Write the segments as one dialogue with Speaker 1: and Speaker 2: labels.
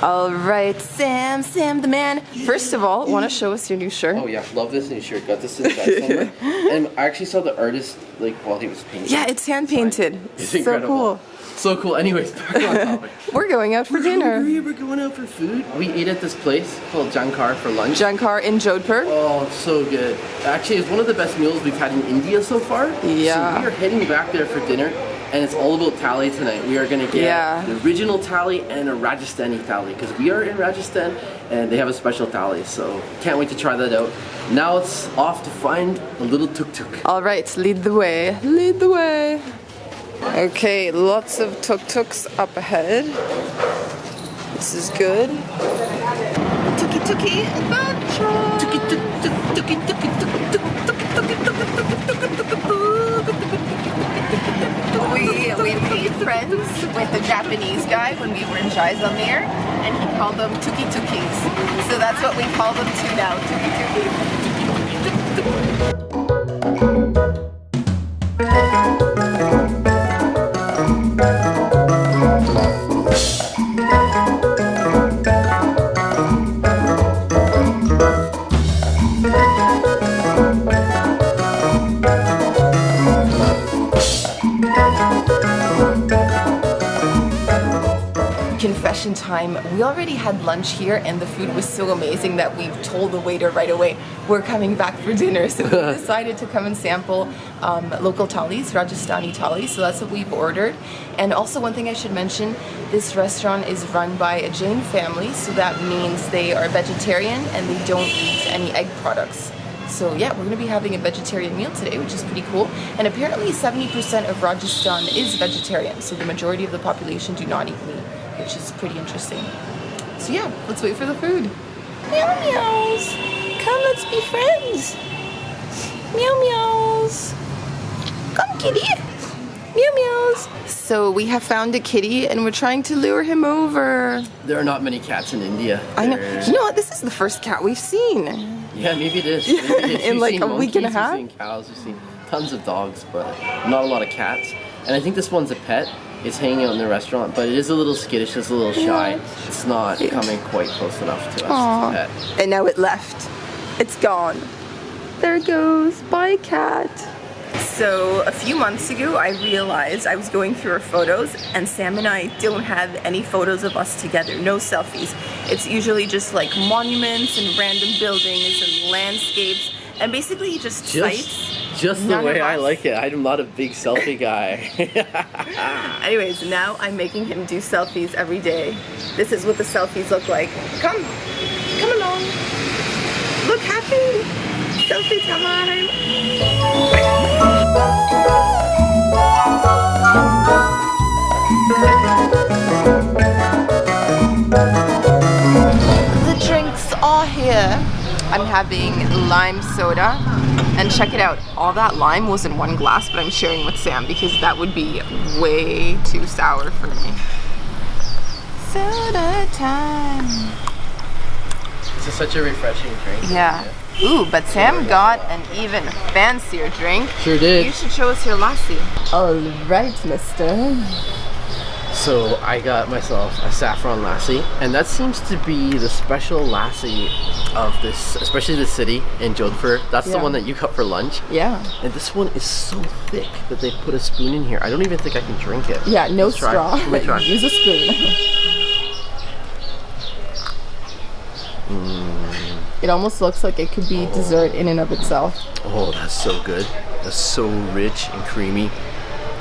Speaker 1: All right, Sam the man. First of all, want to show us your new shirt?
Speaker 2: Oh yeah, love this new shirt. Got this inside somewhere. And I actually saw the artist like while he was painting.
Speaker 1: Yeah, it's hand painted.
Speaker 2: It's
Speaker 1: so
Speaker 2: incredible.
Speaker 1: cool.
Speaker 2: So cool. Anyways, back on topic.
Speaker 1: We're going out for dinner.
Speaker 2: We're going out for food. We ate at this place called Jhankar for lunch.
Speaker 1: Jhankar in Jodhpur.
Speaker 2: Oh, it's so good. Actually, it's one of the best meals we've had in India so far.
Speaker 1: Yeah.
Speaker 2: So we are heading back there for dinner, and it's all about thali tonight. We are gonna get the original thali and a Rajasthani Thali because we are in Rajasthan, and they have a special thali. So can't wait to try that out. Now it's off to find a little tuk-tuk.
Speaker 1: All right, lead the way. Lead the way. Okay, lots of tuk-tuks up ahead. This is good. Tuki-tuki adventure. We made friends with the Japanese guy when we were in Jaisalmer, and he called them tuki-tukis. So that's what we call them too now, tuki-tuki. Confession time. We already had lunch here and the food was so amazing that we told the waiter right away we're coming back for dinner, so we decided to come and sample local thalis, Rajasthani Thali, so that's what we've ordered. And also one thing I should mention, this restaurant is run by a Jain family, so that means they are vegetarian and they don't eat any egg products. So yeah, we're going to be having a vegetarian meal today, which is pretty cool. And apparently 70% of Rajasthan is vegetarian, so the majority of the population do not eat meat, which is pretty interesting. So yeah, let's wait for the food. Meow meows! Come, let's be friends! Meow meows! Come, kitty! Meow meows! So we have found a kitty and we're trying to lure him over.
Speaker 2: There are not many cats in India.
Speaker 1: I know. You know what? This is the first cat we've seen.
Speaker 2: Yeah, maybe it is. Maybe it is.
Speaker 1: In like a week and a half?
Speaker 2: We've seen cows, we've seen tons of dogs, but not a lot of cats. And I think this one's a pet. It's hanging out in the restaurant, but it is a little skittish, it's a little shy. It's not coming quite close enough to us as a pet.
Speaker 1: And now it left. It's gone. There it goes. Bye, cat. So a few months ago, I realized I was going through our photos, and Sam and I don't have any photos of us together, no selfies. It's usually just like monuments and random buildings and landscapes, and basically just sights.
Speaker 2: Just the way I like it. I'm not a big selfie guy.
Speaker 1: Anyways, now I'm making him do selfies every day. This is what the selfies look like. Come along. Look happy. Selfie time. The drinks are here. I'm having lime soda, and check it out, all that lime was in one glass, but I'm sharing with Sam because that would be way too sour for me. Soda time.
Speaker 2: This is such a refreshing drink.
Speaker 1: Yeah. Ooh, but Sam got an even fancier drink.
Speaker 2: Sure did.
Speaker 1: You should show us your lassi. All right, mister.
Speaker 2: So I got myself a Saffron Lassi, and that seems to be the special lassi of this, especially the city in Jodhpur. That's the one that you got for lunch.
Speaker 1: Yeah.
Speaker 2: And this one is so thick that they put a spoon in here. I don't even think I can drink it.
Speaker 1: Yeah, no straw.
Speaker 2: Let me try.
Speaker 1: Use a spoon. It almost looks like it could be dessert in and of itself.
Speaker 2: Oh, that's so good. That's so rich and creamy,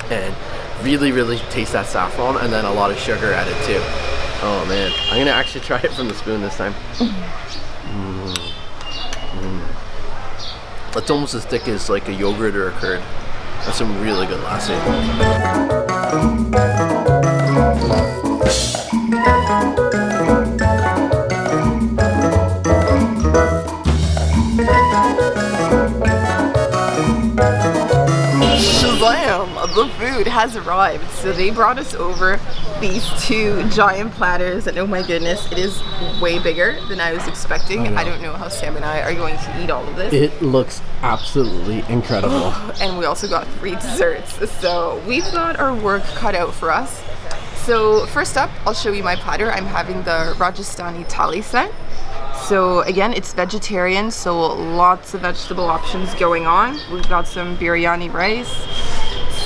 Speaker 2: and really tastes that saffron, and then a lot of sugar added too. Oh man, I'm gonna actually try it from the spoon this time. It's almost as thick as like a yogurt or a curd. That's some really good lassi. The food has arrived. So they brought us over these two giant platters, and oh my goodness, it is way bigger than I was expecting. I don't know how Sam and I are going to eat all of this. It looks absolutely incredible.
Speaker 1: And we also got 3 desserts. So we've got our work cut out for us. So first up, I'll show you my platter. I'm having the Rajasthani Thali set. So again, it's vegetarian, so lots of vegetable options going on. We've got some biryani rice,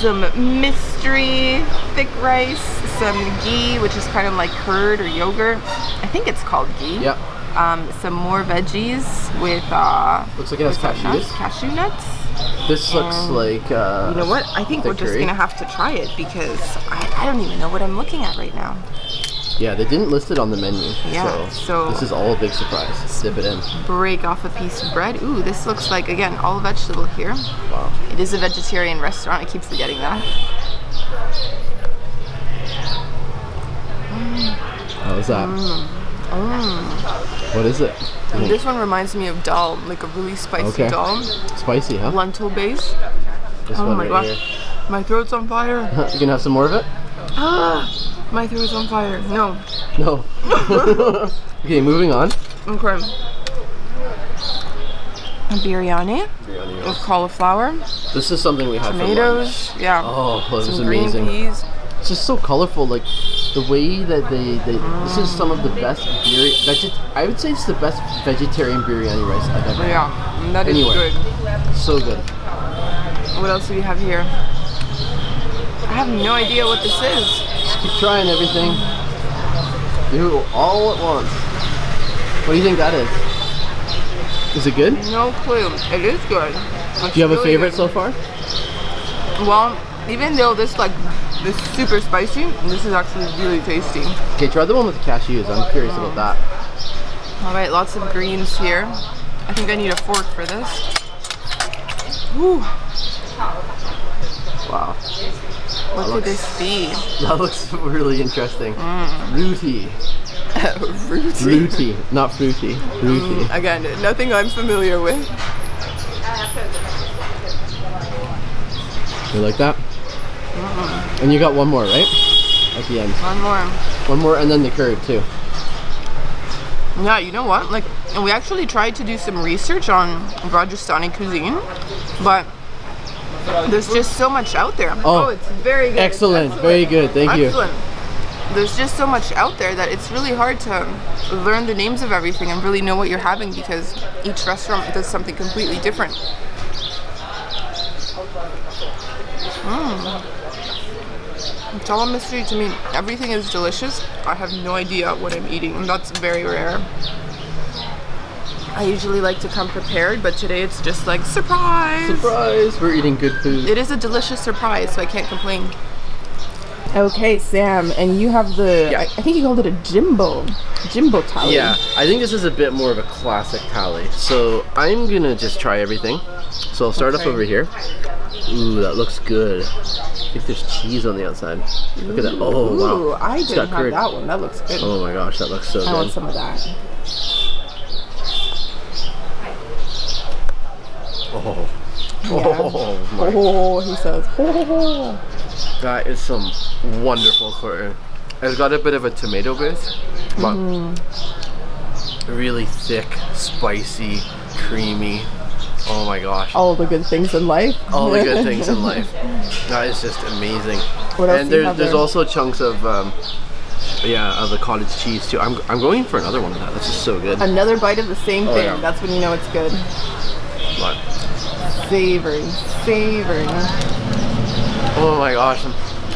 Speaker 1: some mystery thick rice, some ghee, which is kind of like curd or yogurt. I think it's called ghee.
Speaker 2: Yep.
Speaker 1: Some more veggies with
Speaker 2: looks like it has
Speaker 1: cashew nuts.
Speaker 2: This looks like
Speaker 1: you know what? I think we're just gonna have to try it because I don't even know what I'm looking at right now.
Speaker 2: Yeah, they didn't list it on the menu.
Speaker 1: Yeah, so
Speaker 2: this is all a big surprise. Dip it in.
Speaker 1: Break off a piece of bread. Ooh, this looks like, again, all vegetable here.
Speaker 2: Wow.
Speaker 1: It is a vegetarian restaurant. I keep forgetting that.
Speaker 2: How's that? What is it?
Speaker 1: This one reminds me of dal, like a really spicy dal.
Speaker 2: Spicy, huh?
Speaker 1: Lentil base.
Speaker 2: This
Speaker 1: oh
Speaker 2: one
Speaker 1: my
Speaker 2: right
Speaker 1: gosh,
Speaker 2: here.
Speaker 1: my throat's on fire.
Speaker 2: You gonna have some more of it?
Speaker 1: My throat's on fire. No.
Speaker 2: No. Okay, moving on.
Speaker 1: Okay. A biryani with cauliflower.
Speaker 2: This is something we had
Speaker 1: tomatoes.
Speaker 2: For lunch.
Speaker 1: Yeah.
Speaker 2: Oh, this is
Speaker 1: some
Speaker 2: amazing.
Speaker 1: Green peas.
Speaker 2: It's just so colorful. Like the way that they this is some of the best I would say it's the best vegetarian biryani rice I've ever had.
Speaker 1: Yeah, that is good.
Speaker 2: So good.
Speaker 1: What else do we have here? I have no idea what this is.
Speaker 2: Just keep trying everything. Do it all at once. What do you think that is? Is it good?
Speaker 1: No clue. It is good.
Speaker 2: Do you have a favorite so far?
Speaker 1: Well, even though this super spicy, this is actually really tasty.
Speaker 2: Okay, try the one with the cashews. I'm curious about that.
Speaker 1: All right, lots of greens here. I think I need a fork for this. Whew.
Speaker 2: Wow.
Speaker 1: What could this be?
Speaker 2: That looks really interesting. Rooty. Rooty, not fruity. Rooty.
Speaker 1: Again, nothing I'm familiar with.
Speaker 2: You like that? And you got one more, right? At the end.
Speaker 1: One more.
Speaker 2: One more, and then the curd too.
Speaker 1: Yeah, you know what? Like, and we actually tried to do some research on Rajasthani cuisine, but there's just so much out there. Oh, it's very good.
Speaker 2: Excellent. Very good. Thank you.
Speaker 1: Excellent. There's just so much out there that it's really hard to learn the names of everything and really know what you're having because each restaurant does something completely different. It's all a mystery to me. Everything is delicious. I have no idea what I'm eating, and that's very rare. I usually like to come prepared, but today it's just like, surprise!
Speaker 2: Surprise! We're eating good food.
Speaker 1: It is a delicious surprise, so I can't complain. Okay, Sam, and you have the, I think you called it a jimbo thali.
Speaker 2: Yeah, I think this is a bit more of a classic thali. So I'm gonna just try everything. So I'll start off over here. Ooh, that looks good. I think there's cheese on the outside. Look at that. Oh, wow.
Speaker 1: I didn't have that one. That looks good.
Speaker 2: Oh my gosh, that looks so good.
Speaker 1: I want some of that.
Speaker 2: Oh.
Speaker 1: Yeah. Oh, he says. Oh.
Speaker 2: That is some wonderful curry. It's got a bit of a tomato base, but really thick, spicy, creamy. Oh my gosh.
Speaker 1: All the good things in life.
Speaker 2: All the good things in life. That is just amazing.
Speaker 1: What else
Speaker 2: and
Speaker 1: do you have
Speaker 2: there's
Speaker 1: there?
Speaker 2: also chunks of of the cottage cheese too. I'm going for another one of that. That's just so good.
Speaker 1: Another bite of the same thing.
Speaker 2: Yeah.
Speaker 1: That's when you know it's good.
Speaker 2: What?
Speaker 1: Savory.
Speaker 2: Oh my gosh.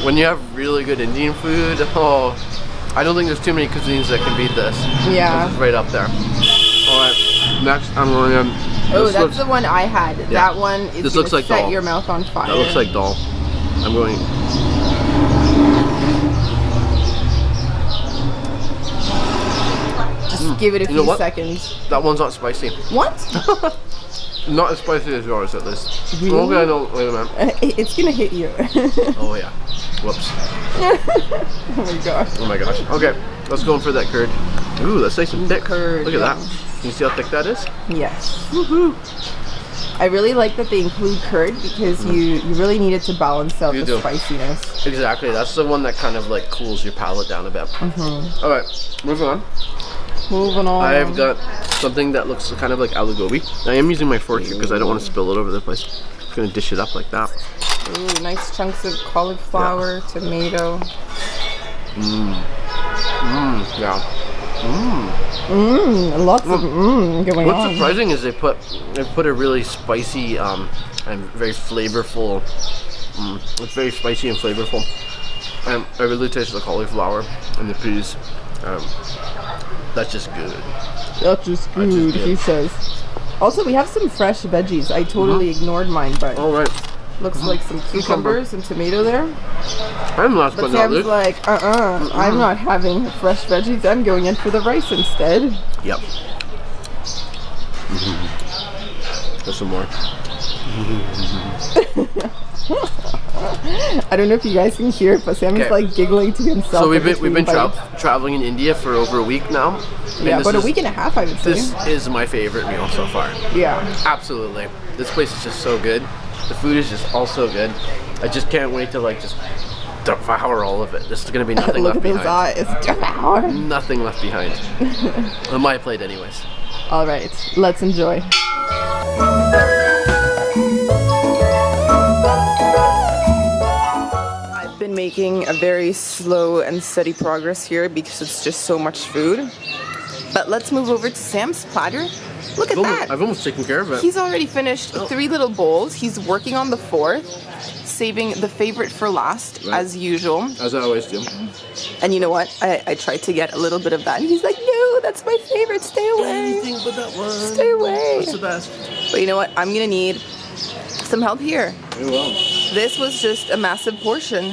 Speaker 2: When you have really good Indian food, I don't think there's too many cuisines that can beat this.
Speaker 1: Yeah.
Speaker 2: This is right up there. Alright, next I'm going
Speaker 1: Oh, that's the one I had. Yeah. That one is
Speaker 2: this looks like
Speaker 1: set
Speaker 2: dal.
Speaker 1: Your mouth on fire.
Speaker 2: That looks like dal. I'm going.
Speaker 1: Just give it a few seconds.
Speaker 2: That one's not spicy.
Speaker 1: What?
Speaker 2: Not as spicy as yours, at least.
Speaker 1: Really?
Speaker 2: Okay, no, wait a minute.
Speaker 1: It's gonna hit you.
Speaker 2: Oh yeah. Whoops.
Speaker 1: Oh my gosh.
Speaker 2: Oh my gosh. Okay, let's go in for that curd. Ooh, that's nice and thick.
Speaker 1: Curd,
Speaker 2: look at that. Can you see how thick that is?
Speaker 1: Yes. Woohoo. I really like that they include curd because you really need it to balance out the spiciness.
Speaker 2: Exactly. That's the one that kind of like cools your palate down a bit. All right, moving on. I've got something that looks kind of like aloo gobi. I am using my fork here because I don't want to spill it over the place. I'm gonna dish it up like that.
Speaker 1: Ooh, nice chunks of cauliflower, tomato.
Speaker 2: Yeah.
Speaker 1: Lots of going
Speaker 2: What's
Speaker 1: on.
Speaker 2: surprising is they put a really spicy and very flavorful. It's very spicy and flavorful. I really taste the cauliflower and the peas. That's just good.
Speaker 1: That's just good, he says. Also, we have some fresh veggies. I totally ignored mine, but
Speaker 2: All right.
Speaker 1: looks like some cucumbers and tomato there.
Speaker 2: And last
Speaker 1: But
Speaker 2: but not
Speaker 1: Sam's
Speaker 2: least.
Speaker 1: like, I'm not having fresh veggies. I'm going in for the rice instead.
Speaker 2: Yep. There's some more.
Speaker 1: I don't know if you guys can hear it, but Sam is
Speaker 2: Okay.
Speaker 1: like giggling to himself.
Speaker 2: So we've
Speaker 1: in
Speaker 2: been
Speaker 1: between bites.
Speaker 2: traveling in India for over a week now. And
Speaker 1: Yeah,
Speaker 2: this
Speaker 1: about a
Speaker 2: is-
Speaker 1: week and a half, I would say.
Speaker 2: This is my favorite meal so far.
Speaker 1: Yeah.
Speaker 2: Absolutely. This place is just so good. The food is just all so good. I just can't wait to like just devour all of it. There's gonna be nothing
Speaker 1: Look
Speaker 2: left
Speaker 1: at those
Speaker 2: behind.
Speaker 1: eyes. Devour.
Speaker 2: Nothing left behind. On my plate anyways.
Speaker 1: All right, let's enjoy. I've been making a very slow and steady progress here because it's just so much food. But let's move over to Sam's platter. Look at that.
Speaker 2: I've almost taken care of it.
Speaker 1: He's already finished 3 little bowls. He's working on the 4th, saving the favorite for last,
Speaker 2: Right.
Speaker 1: as usual.
Speaker 2: As I always do.
Speaker 1: And you know what? I tried to get a little bit of that, and he's like, no, that's my favorite. Stay away.
Speaker 2: Anything but that one.
Speaker 1: Stay away.
Speaker 2: That's the best.
Speaker 1: But you know what? I'm gonna need some help here.
Speaker 2: You will.
Speaker 1: This was just a massive portion.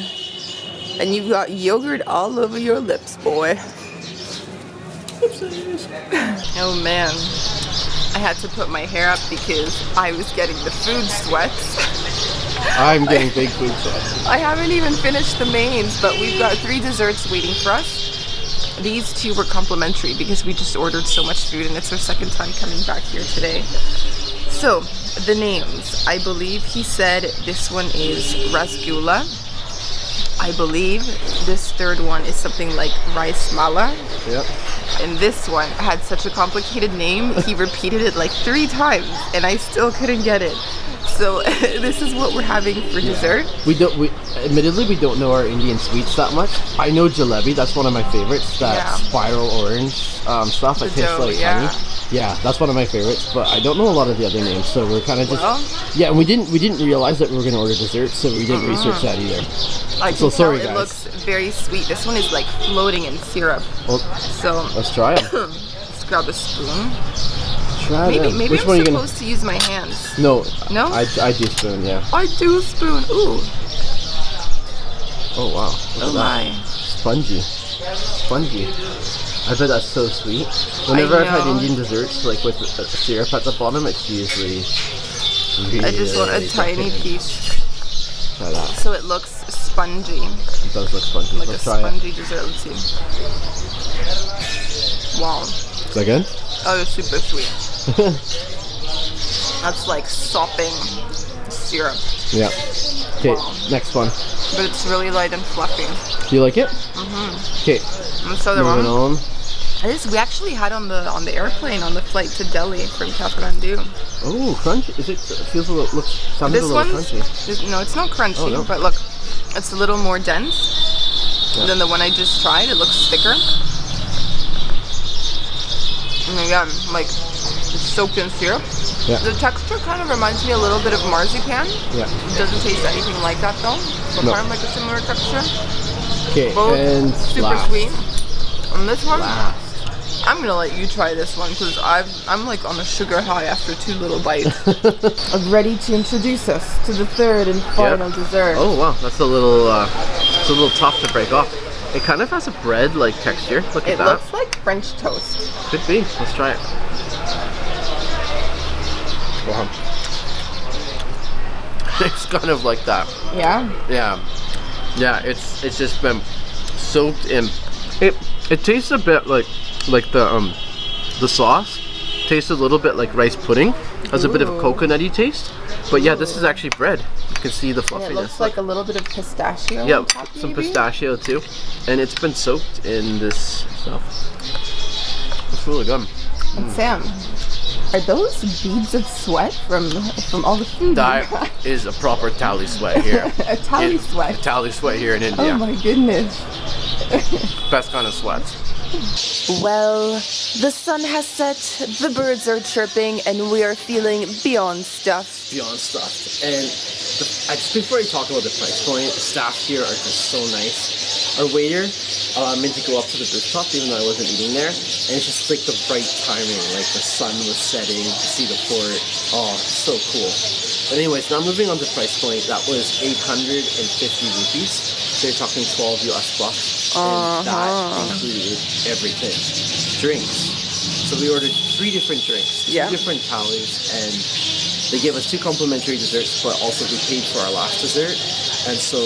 Speaker 1: And you've got yogurt all over your lips, boy. Oh man. I had to put my hair up because I was getting the food sweats.
Speaker 2: I'm getting big food sweats.
Speaker 1: I haven't even finished the mains, but we've got 3 desserts waiting for us. These 2 were complimentary because we just ordered so much food and it's our second time coming back here today. So, the names. I believe he said this one is Rasgulla. I believe this 3rd one is something like Rasmalai.
Speaker 2: Yep.
Speaker 1: And this one had such a complicated name, he repeated it like 3 times and I still couldn't get it. So this is what we're having for dessert.
Speaker 2: Admittedly, we don't know our Indian sweets that much. I know jalebi, that's one of my favorites. That
Speaker 1: Yeah.
Speaker 2: spiral orange stuff that tastes
Speaker 1: dough,
Speaker 2: like
Speaker 1: yeah.
Speaker 2: honey. Yeah, that's one of my favorites, but I don't know a lot of the other names, so we're kind of just...
Speaker 1: Well,
Speaker 2: yeah, and we didn't realize that we were going to order dessert, so we didn't research that either.
Speaker 1: I
Speaker 2: So
Speaker 1: can
Speaker 2: sorry,
Speaker 1: tell it
Speaker 2: guys.
Speaker 1: looks very sweet. This one is like floating in syrup.
Speaker 2: Well,
Speaker 1: So
Speaker 2: let's try them.
Speaker 1: let's grab a spoon.
Speaker 2: Try
Speaker 1: Maybe
Speaker 2: them.
Speaker 1: maybe
Speaker 2: Which
Speaker 1: I'm
Speaker 2: one are you
Speaker 1: supposed to use my hands.
Speaker 2: No.
Speaker 1: No?
Speaker 2: I do spoon, yeah.
Speaker 1: I do a spoon. Ooh.
Speaker 2: Oh, wow. Look
Speaker 1: Oh
Speaker 2: at that.
Speaker 1: my.
Speaker 2: Spongy. Spongy. I bet that's so sweet. Whenever I've had
Speaker 1: know.
Speaker 2: Indian desserts, like with syrup at the bottom, it's usually really,
Speaker 1: I just want a
Speaker 2: really
Speaker 1: tiny
Speaker 2: decadent.
Speaker 1: piece.
Speaker 2: Try that.
Speaker 1: So it looks spongy.
Speaker 2: It does look spongy.
Speaker 1: Like
Speaker 2: Let's
Speaker 1: a
Speaker 2: try
Speaker 1: spongy dessert. Let's see. Wow.
Speaker 2: it. Is that good?
Speaker 1: Oh, it's super sweet. That's like sopping syrup.
Speaker 2: Yeah. Okay,
Speaker 1: Wow.
Speaker 2: next one.
Speaker 1: But it's really light and fluffy.
Speaker 2: Do you like it? Mm-hmm. Okay,
Speaker 1: And so the
Speaker 2: moving
Speaker 1: one.
Speaker 2: on.
Speaker 1: This we actually had on the airplane on the flight to Delhi from Kathmandu.
Speaker 2: Oh, crunchy. Is it? It feels a little. Sounds a
Speaker 1: This
Speaker 2: little
Speaker 1: one's
Speaker 2: crunchy.
Speaker 1: no, it's not crunchy,
Speaker 2: Oh, no.
Speaker 1: but look, it's a little more dense than the one I just tried. It looks thicker. And again, like it's soaked in syrup.
Speaker 2: Yeah.
Speaker 1: The texture kind of reminds me a little bit of marzipan.
Speaker 2: Yeah.
Speaker 1: It doesn't taste anything like that though, but
Speaker 2: No.
Speaker 1: kind of like a similar texture.
Speaker 2: Okay,
Speaker 1: Both
Speaker 2: and
Speaker 1: super
Speaker 2: last.
Speaker 1: sweet. And this one,
Speaker 2: Last.
Speaker 1: I'm gonna let you try this one because I'm like on a sugar high after 2 little bites. I'm ready to introduce us to the 3rd and final dessert.
Speaker 2: Oh wow, that's a little. It's a little tough to break off. It kind of has a bread-like texture. Look at
Speaker 1: It
Speaker 2: that.
Speaker 1: looks like French toast.
Speaker 2: Could be. Let's try it. Wow. It's kind of like that.
Speaker 1: Yeah.
Speaker 2: Yeah. Yeah. It's just been soaked in. It tastes a bit like the sauce tastes a little bit like rice pudding. Has a bit of
Speaker 1: Ooh.
Speaker 2: coconutty taste. But yeah, this is actually bread. You can see the
Speaker 1: And it
Speaker 2: fluffiness.
Speaker 1: looks like a little bit of pistachio.
Speaker 2: Yeah,
Speaker 1: on top,
Speaker 2: some
Speaker 1: maybe?
Speaker 2: pistachio too, and it's been soaked in this stuff. It's really good.
Speaker 1: And Sam, are those beads of sweat from all the food?
Speaker 2: That is a proper Thali sweat here.
Speaker 1: A Thali
Speaker 2: In-
Speaker 1: sweat.
Speaker 2: A Thali sweat here in India.
Speaker 1: Oh my goodness.
Speaker 2: Best kind of sweats.
Speaker 1: Well, the sun has set, the birds are chirping, and we are feeling beyond stuffed.
Speaker 2: Beyond stuffed. And before I talk about the price point, staff here are just so nice. Our waiter meant to go up to the rooftop even though I wasn't eating there, and it's just like the right timing, like the sun was setting to see the port. Oh, so cool. But anyways, now moving on to price point, that was 850 rupees. So you're talking 12 US bucks. And that included everything. Drinks. So we ordered 3 different drinks, 2 different thalis, and they gave us 2 complimentary desserts, but also we paid for our last dessert. And so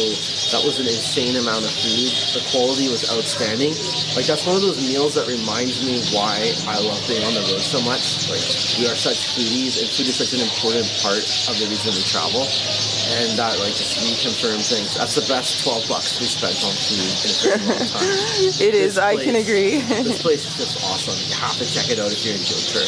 Speaker 2: that was an insane amount of food. The quality was outstanding. Like, that's one of those meals that reminds me why I love being on the road so much. Like, we are such foodies, and food is such an important part of the reason we travel. And that, like, just reconfirms things. That's the best 12 bucks we spent on food in a very long time.
Speaker 1: It is, I can agree.
Speaker 2: This place is just awesome. You have to check it out if you're in Jodhpur.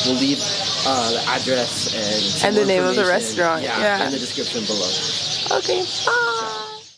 Speaker 2: We'll leave the address and
Speaker 1: the name of the restaurant.
Speaker 2: in the description below.
Speaker 1: Okay. Bye.